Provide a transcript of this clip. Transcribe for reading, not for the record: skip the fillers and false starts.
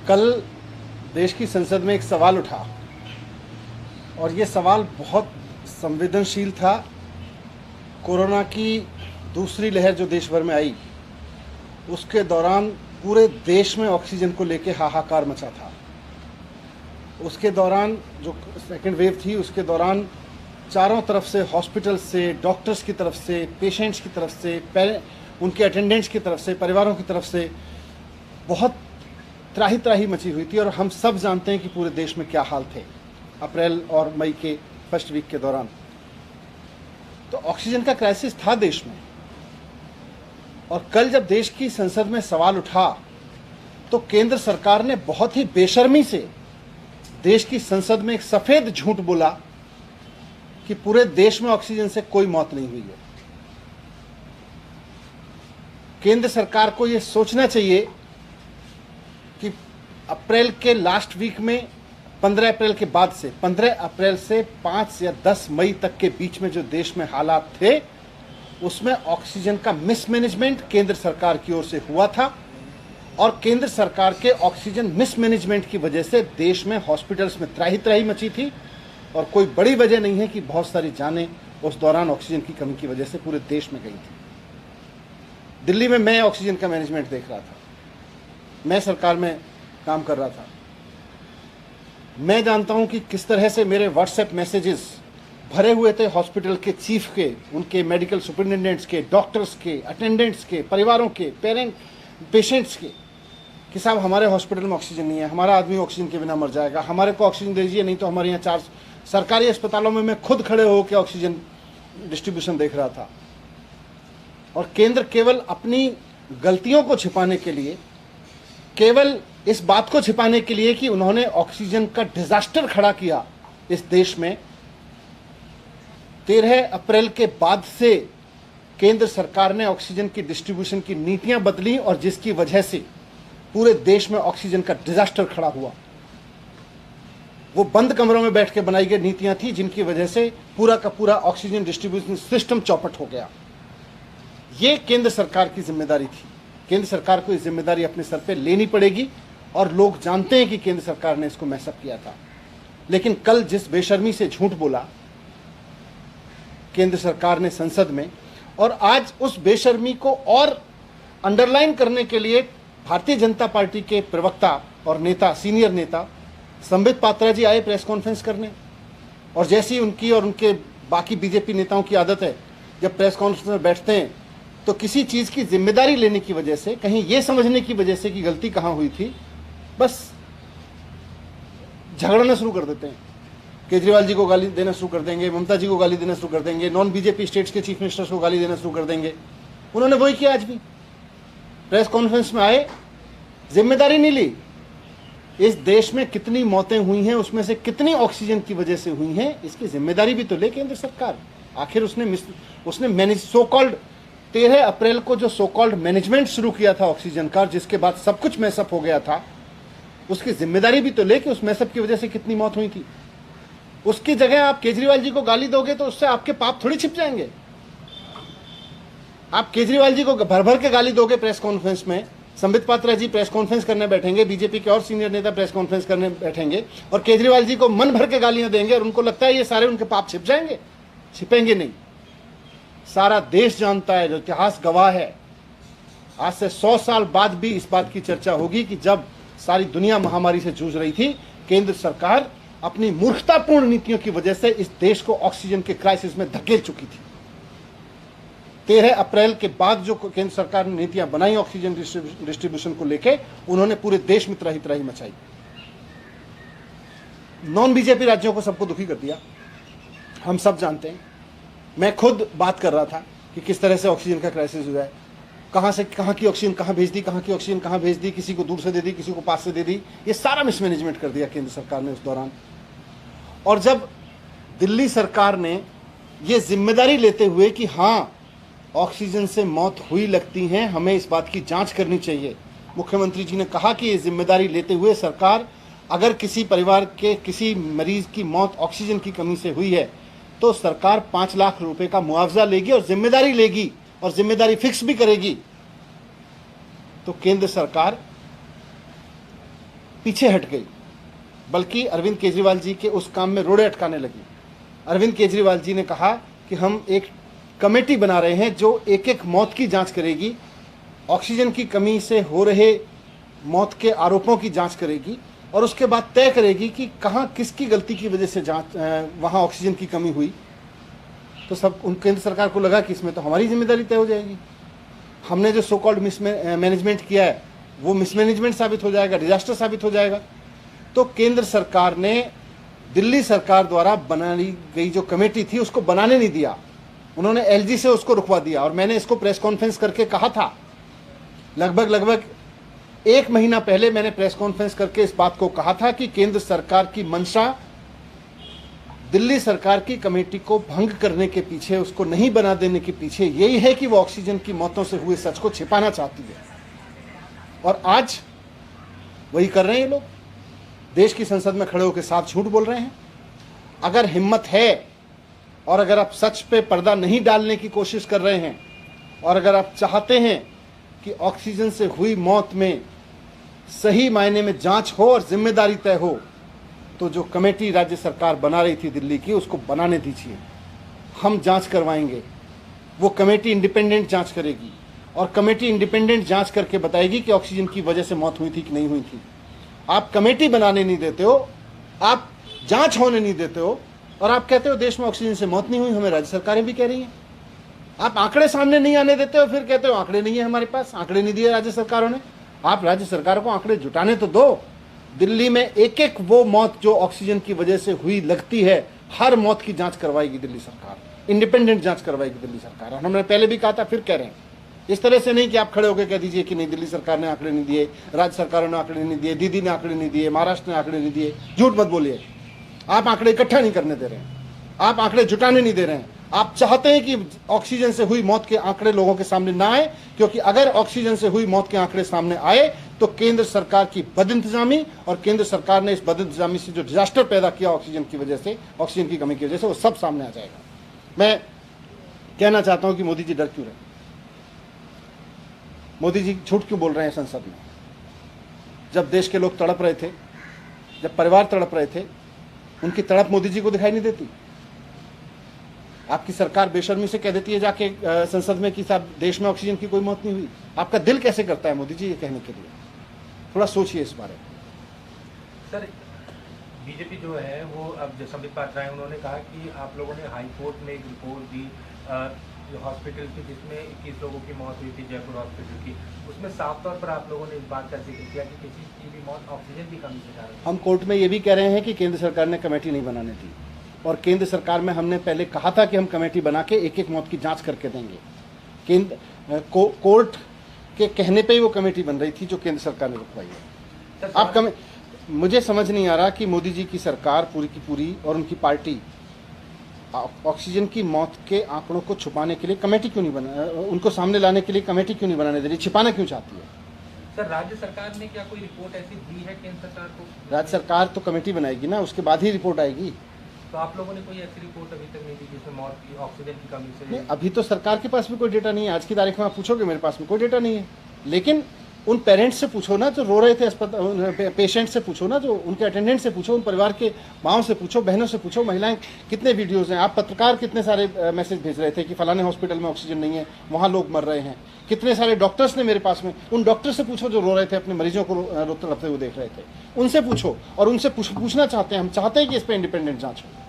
कल देश की संसद में एक सवाल उठा और ये सवाल बहुत संवेदनशील था। कोरोना की दूसरी लहर जो देश भर में आई, उसके दौरान पूरे देश में ऑक्सीजन को लेके हाहाकार मचा था। उसके दौरान जो सेकेंड वेव थी, उसके दौरान चारों तरफ से, हॉस्पिटल से, डॉक्टर्स की तरफ से, पेशेंट्स की तरफ से, उनके अटेंडेंट्स की तरफ से, परिवारों की तरफ से बहुत त्राही त्राही मची हुई थी। और हम सब जानते हैं कि पूरे देश में क्या हाल थे अप्रैल और मई के फर्स्ट वीक के दौरान। तो ऑक्सीजन का क्राइसिस था देश में। और कल जब देश की संसद में सवाल उठा तो केंद्र सरकार ने बहुत ही बेशर्मी से देश की संसद में एक सफेद झूठ बोला कि पूरे देश में ऑक्सीजन से कोई मौत नहीं हुई है। केंद्र सरकार को यह सोचना चाहिए कि अप्रैल के लास्ट वीक में 15 अप्रैल के बाद से 15 अप्रैल से 5 या 10 मई तक के बीच में जो देश में हालात थे, उसमें ऑक्सीजन का मिसमैनेजमेंट केंद्र सरकार की ओर से हुआ था। और केंद्र सरकार के ऑक्सीजन मिसमैनेजमेंट की वजह से देश में हॉस्पिटल्स में त्राही त्राही मची थी। और कोई बड़ी वजह नहीं है कि बहुत सारी जानें उस दौरान ऑक्सीजन की कमी की वजह से पूरे देश में गई थी। दिल्ली में मैं ऑक्सीजन का मैनेजमेंट देख रहा था, मैं सरकार में काम कर रहा था। मैं जानता हूं कि किस तरह से मेरे व्हाट्सएप मैसेजेस भरे हुए थे हॉस्पिटल के चीफ के, उनके मेडिकल सुपरिटेंडेंट्स के, डॉक्टर्स के, अटेंडेंट्स के, परिवारों के, पेशेंट्स के, कि साहब हमारे हॉस्पिटल में ऑक्सीजन नहीं है, हमारा आदमी ऑक्सीजन के बिना मर जाएगा, हमारे को ऑक्सीजन दीजिए, नहीं तो हमारे यहाँ 4 सरकारी अस्पतालों में मैं खुद खड़े होकर ऑक्सीजन डिस्ट्रीब्यूशन देख रहा था। और केंद्र केवल अपनी गलतियों को छिपाने के लिए, केवल इस बात को छिपाने के लिए कि उन्होंने ऑक्सीजन का डिजास्टर खड़ा किया इस देश में, 13 अप्रैल के बाद से केंद्र सरकार ने ऑक्सीजन की डिस्ट्रीब्यूशन की नीतियां बदली और जिसकी वजह से पूरे देश में ऑक्सीजन का डिजास्टर खड़ा हुआ। वो बंद कमरों में बैठ के बनाई गई नीतियां थी जिनकी वजह से पूरा का पूरा ऑक्सीजन डिस्ट्रीब्यूशन सिस्टम चौपट हो गया। ये केंद्र सरकार की जिम्मेदारी थी। केंद्र सरकार को इस जिम्मेदारी अपने सर पे लेनी पड़ेगी और लोग जानते हैं कि केंद्र सरकार ने इसको मैसअप किया था। लेकिन कल जिस बेशर्मी से झूठ बोला केंद्र सरकार ने संसद में, और आज उस बेशर्मी को और अंडरलाइन करने के लिए भारतीय जनता पार्टी के प्रवक्ता और नेता, सीनियर नेता संबित पात्रा जी आए प्रेस कॉन्फ्रेंस करने। और जैसी उनकी और उनके बाकी बीजेपी नेताओं की आदत है, जब प्रेस कॉन्फ्रेंस में बैठते हैं तो किसी चीज़ की जिम्मेदारी लेने की वजह से, कहीं ये समझने की वजह से कि गलती कहाँ हुई थी, बस झगड़ना शुरू कर देते हैं। केजरीवाल जी को गाली देना शुरू कर देंगे, ममता जी को गाली देना शुरू कर देंगे, नॉन बीजेपी स्टेट्स के चीफ मिनिस्टर्स को गाली देना शुरू कर देंगे। उन्होंने वही किया। आज भी प्रेस कॉन्फ्रेंस में आए, जिम्मेदारी नहीं ली। इस देश में कितनी मौतें हुई हैं, उसमें से कितनी ऑक्सीजन की वजह से हुई हैं, इसकी जिम्मेदारी भी तो ले केंद्र सरकार। आखिर उसने मैनेज सो कॉल्ड 13 अप्रैल को जो सो कॉल्ड मैनेजमेंट शुरू किया था ऑक्सीजन का, जिसके बाद सब कुछ मैसअप हो गया था, उसकी जिम्मेदारी भी तो ले कि उस मैसअप की वजह से कितनी मौत हुई थी। उसकी जगह आप केजरीवाल जी को गाली दोगे तो उससे आपके पाप थोड़ी छिप जाएंगे। आप केजरीवाल जी को भर भर के गाली दोगे प्रेस कॉन्फ्रेंस में, संबित पात्रा जी प्रेस कॉन्फ्रेंस करने बैठेंगे, बीजेपी के और सीनियर नेता प्रेस कॉन्फ्रेंस करने बैठेंगे और केजरीवाल जी को मन भर के गालियां देंगे और उनको लगता है ये सारे उनके पाप छिप जाएंगे। छिपेंगे नहीं। सारा देश जानता है, जो इतिहास गवाह है, आज से 100 साल बाद भी इस बात की चर्चा होगी कि जब सारी दुनिया महामारी से जूझ रही थी, केंद्र सरकार अपनी मूर्खतापूर्ण नीतियों की वजह से इस देश को ऑक्सीजन के क्राइसिस में धकेल चुकी थी। 13 अप्रैल के बाद जो केंद्र सरकार ने नीतियां बनाई ऑक्सीजन डिस्ट्रीब्यूशन को लेके, उन्होंने पूरे देश में त्राही त्राही मचाई। नॉन बीजेपी राज्यों को सबको दुखी कर दिया, हम सब जानते हैं। मैं खुद बात कर रहा था कि किस तरह से ऑक्सीजन का क्राइसिस हुआ है, कहां से कहां की ऑक्सीजन कहां भेज दी, कहां की ऑक्सीजन कहां भेज दी, किसी को दूर से दे दी, किसी को पास से दे दी। ये सारा मिसमैनेजमेंट कर दिया केंद्र सरकार ने उस दौरान। और जब दिल्ली सरकार ने ये जिम्मेदारी लेते हुए कि हाँ ऑक्सीजन से मौत हुई लगती है, हमें इस बात की जांच करनी चाहिए, मुख्यमंत्री जी ने कहा कि ये जिम्मेदारी लेते हुए सरकार, अगर किसी परिवार के किसी मरीज की मौत ऑक्सीजन की कमी से हुई है तो सरकार 5 लाख रुपए का मुआवजा लेगी और जिम्मेदारी लेगी और जिम्मेदारी फिक्स भी करेगी। तो केंद्र सरकार पीछे हट गई, बल्कि अरविंद केजरीवाल जी के उस काम में रोड़े अटकाने लगी। अरविंद केजरीवाल जी ने कहा कि हम एक कमेटी बना रहे हैं जो एक एक मौत की जांच करेगी, ऑक्सीजन की कमी से हो रहे मौत के आरोपों की जांच करेगी और उसके बाद तय करेगी कि कहाँ किसकी गलती की वजह से वहाँ ऑक्सीजन की कमी हुई। तो सब उन केंद्र सरकार को लगा कि इसमें तो हमारी जिम्मेदारी तय हो जाएगी, हमने जो सो कॉल्ड मिसमैनेजमेंट किया है वो मिसमैनेजमेंट साबित हो जाएगा, डिजास्टर साबित हो जाएगा। तो केंद्र सरकार ने दिल्ली सरकार द्वारा बनाई गई जो कमेटी थी उसको बनाने नहीं दिया, उन्होंने एलजी से उसको रुकवा दिया। और मैंने इसको प्रेस कॉन्फ्रेंस करके कहा था, लगभग 1 महीना पहले मैंने प्रेस कॉन्फ्रेंस करके इस बात को कहा था कि केंद्र सरकार की मंशा दिल्ली सरकार की कमेटी को भंग करने के पीछे, उसको नहीं बना देने के पीछे यही है कि वो ऑक्सीजन की मौतों से हुए सच को छिपाना चाहती है। और आज वही कर रहे हैं ये लोग, देश की संसद में खड़े होकर साफ झूठ बोल रहे हैं। अगर हिम्मत है और अगर आप सच पे पर्दा नहीं डालने की कोशिश कर रहे हैं और अगर आप चाहते हैं कि ऑक्सीजन से हुई मौत में सही मायने में जांच हो और जिम्मेदारी तय हो, तो जो कमेटी राज्य सरकार बना रही थी दिल्ली की, उसको बनाने दीजिए। हम जांच करवाएंगे, वो कमेटी इंडिपेंडेंट जांच करेगी और कमेटी इंडिपेंडेंट जांच करके बताएगी कि ऑक्सीजन की वजह से मौत हुई थी कि नहीं हुई थी। आप कमेटी बनाने नहीं देते हो, आप जांच होने नहीं देते हो और आप कहते हो देश में ऑक्सीजन से मौत नहीं हुई। हमें राज्य सरकारें भी कह रही हैं, आप आंकड़े सामने नहीं आने देते हो, फिर कहते हो आंकड़े नहीं है हमारे पास, आंकड़े नहीं दिए राज्य सरकारों ने। आप राज्य सरकारों को आंकड़े जुटाने तो दो। दिल्ली में एक एक वो मौत जो ऑक्सीजन की वजह से हुई लगती है, हर मौत की जांच करवाएगी दिल्ली सरकार, इंडिपेंडेंट जांच करवाएगी दिल्ली सरकार। और हमने पहले भी कहा था, फिर कह रहे हैं, इस तरह से नहीं कि आप खड़े होकर कह दीजिए कि नहीं दिल्ली सरकार ने आंकड़े नहीं दिए, राज्य सरकारों ने आंकड़े नहीं दिए, दीदी ने आंकड़े नहीं दिए, महाराष्ट्र ने आंकड़े नहीं दिए। झूठ मत बोलिए, आप आंकड़े इकट्ठा नहीं करने दे रहे हैं, आप आंकड़े जुटाने नहीं दे रहे हैं। आप चाहते हैं कि ऑक्सीजन से हुई मौत के आंकड़े लोगों के सामने ना आए, क्योंकि अगर ऑक्सीजन से हुई मौत के आंकड़े सामने आए तो केंद्र सरकार की बदइंतजामी और केंद्र सरकार ने इस बदइंतजामी से जो डिजास्टर पैदा किया ऑक्सीजन की वजह से, ऑक्सीजन की कमी की वजह से, वो सब सामने आ जाएगा। मैं कहना चाहता हूं कि मोदी जी डर क्यों रहे, मोदी जी झूठ क्यों बोल रहे हैं संसद में। जब देश के लोग तड़प रहे थे, जब परिवार तड़प रहे थे, उनकी तड़प मोदी जी को दिखाई नहीं देती। आपकी सरकार बेशर्मी से कह देती है जाके संसद में कि साहब देश में ऑक्सीजन की कोई मौत नहीं हुई। आपका दिल कैसे करता है मोदी जी ये कहने के लिए? थोड़ा सोचिए इस बारे में। सर, बीजेपी जो है वो अब जो संबित पात्रा है, उन्होंने कहा कि आप लोगों ने हाई कोर्ट में एक रिपोर्ट दी हॉस्पिटल की, जिसमें 21 लोगों की मौत हुई थी जयपुर हॉस्पिटल की। उसमें साफ तौर पर आप लोगों ने इस बात का जिक्र किया कि किसी की भी मौत ऑक्सीजन की कमी से कारण। हम कोर्ट में ये भी कह रहे हैं कि केंद्र सरकार ने कमेटी नहीं बनाने दी, और केंद्र सरकार में हमने पहले कहा था कि हम कमेटी बना के एक एक मौत की जांच करके देंगे। कोर्ट के कहने पे ही वो कमेटी बन रही थी जो केंद्र सरकार ने रुकवाई है। मुझे समझ नहीं आ रहा कि मोदी जी की सरकार पूरी की पूरी और उनकी पार्टी ऑक्सीजन की मौत के आंकड़ों को छुपाने के लिए कमेटी क्यों नहीं बना, उनको सामने लाने के लिए कमेटी क्यों नहीं बनाने दे रही, छिपाना क्यों चाहती है? सर, राज्य सरकार ने क्या कोई रिपोर्ट ऐसी दी है केंद्र सरकार को? राज्य सरकार तो कमेटी बनाएगी ना, उसके बाद ही रिपोर्ट आएगी। तो आप लोगों ने कोई ऐसी रिपोर्ट अभी तक नहीं दी जिसमें मौत की ऑक्सीजन की कमी से? नहीं, अभी तो सरकार के पास भी कोई डेटा नहीं है। आज की तारीख में आप पूछोगे, मेरे पास में कोई डेटा नहीं है। लेकिन उन पेरेंट्स से पूछो ना जो रो रहे थे अस्पताल, पेशेंट से पूछो ना, जो उनके अटेंडेंट से पूछो, उन परिवार के माँओं से पूछो, बहनों से पूछो, महिलाएं कितने वीडियोस हैं। आप पत्रकार कितने सारे मैसेज भेज रहे थे कि फलाने हॉस्पिटल में ऑक्सीजन नहीं है, वहाँ लोग मर रहे हैं। कितने सारे डॉक्टर्स ने मेरे पास में, उन डॉक्टर से पूछो जो रो रहे थे, अपने मरीजों को तड़पते हुए देख रहे थे, उनसे पूछो। और उनसे पूछना चाहते हैं, हम चाहते हैं कि इस पर इंडिपेंडेंट जाँच हो।